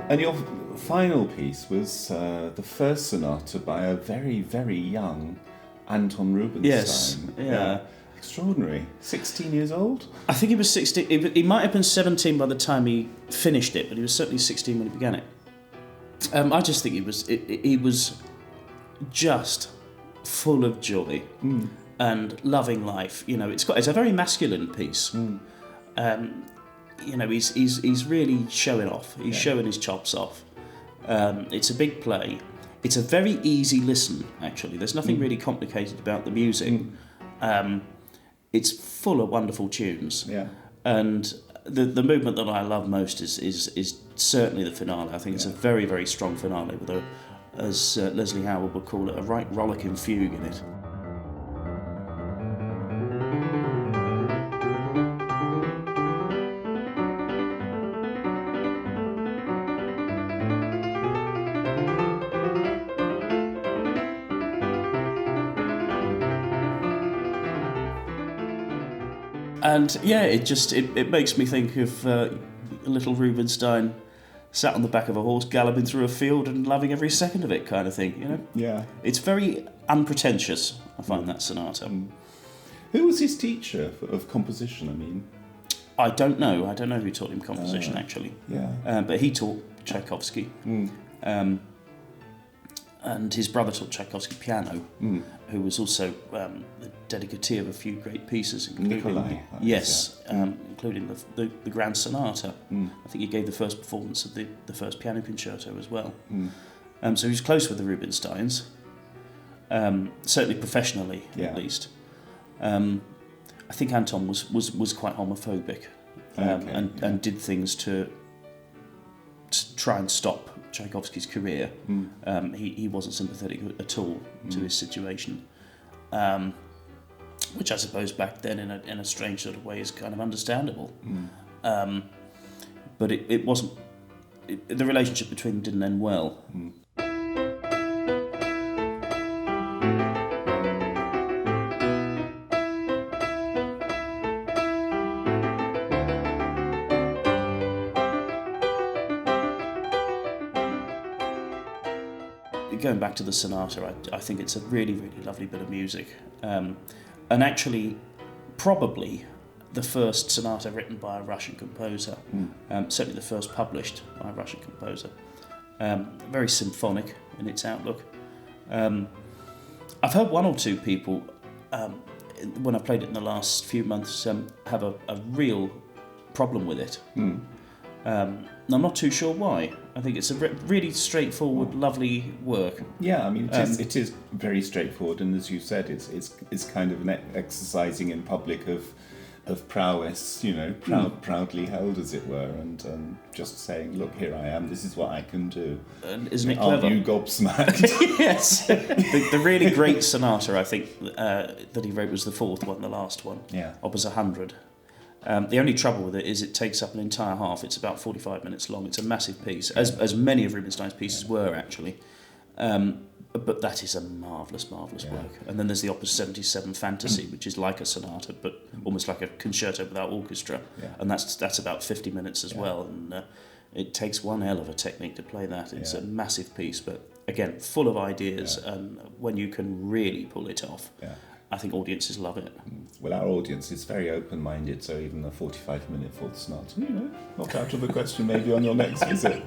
And your final piece was the first sonata by a very, very young Anton Rubinstein. Yes, yeah. Extraordinary. 16 years old? I think he was 16. He might have been 17 by the time he finished it, but he was certainly 16 when he began it. I just think he was just full of joy and loving life. You know, it's a very masculine piece. You know, he's really showing off. He's showing his chops off. It's a big play. It's a very easy listen, actually. There's nothing really complicated about the music. It's full of wonderful tunes. Yeah. And the movement that I love most is certainly the finale. I think it's a very, very strong finale with as Leslie Howard would call it, a right rollicking fugue in it. And yeah, it makes me think of little Rubinstein sat on the back of a horse galloping through a field and loving every second of it, kind of thing, you know? Yeah. It's very unpretentious, I find, that sonata. Who was his teacher of composition, I mean? I don't know who taught him composition, actually. Yeah. But he taught Tchaikovsky. And his brother taught Tchaikovsky piano, who was also the dedicatee of a few great pieces, including Nikolai. Including the Grand Sonata. I think he gave the first performance of the first piano concerto as well. So he was close with the Rubinsteins, certainly professionally at least. I think Anton was quite homophobic, and did things to try and stop Tchaikovsky's career. He wasn't sympathetic at all to his situation, which I suppose back then in a strange sort of way is kind of understandable. But it wasn't. The relationship between them didn't end well. Going back to the sonata, I think it's a really, really lovely bit of music. And actually, probably the first sonata written by a Russian composer. Certainly the first published by a Russian composer. Very symphonic in its outlook. I've heard one or two people, when I played it in the last few months, have a real problem with it. I'm not too sure why. I think it's a really straightforward, lovely work. Yeah, I mean, it is very straightforward, and as you said, it's kind of an exercising in public of prowess, you know, proudly held, as it were, and just saying, look, here I am, this is what I can do. And isn't it clever? Aren't you gobsmacked? Yes. The really great sonata, I think, that he wrote was the fourth one, the last one. Yeah. Opus 100. The only trouble with it is it takes up an entire half. It's about 45 minutes long. It's a massive piece, as many of Rubinstein's pieces were, actually. But that is a marvellous, marvellous work. And then there's the Opus 77 Fantasy, which is like a sonata, but almost like a concerto without orchestra. Yeah. And that's about 50 minutes as well. And it takes one hell of a technique to play that. It's a massive piece, but again, full of ideas. And when you can really pull it off, I think audiences love it. Well, our audience is very open-minded, so even a 45-minute fourth sonata, you know, not out of the question maybe on your next visit.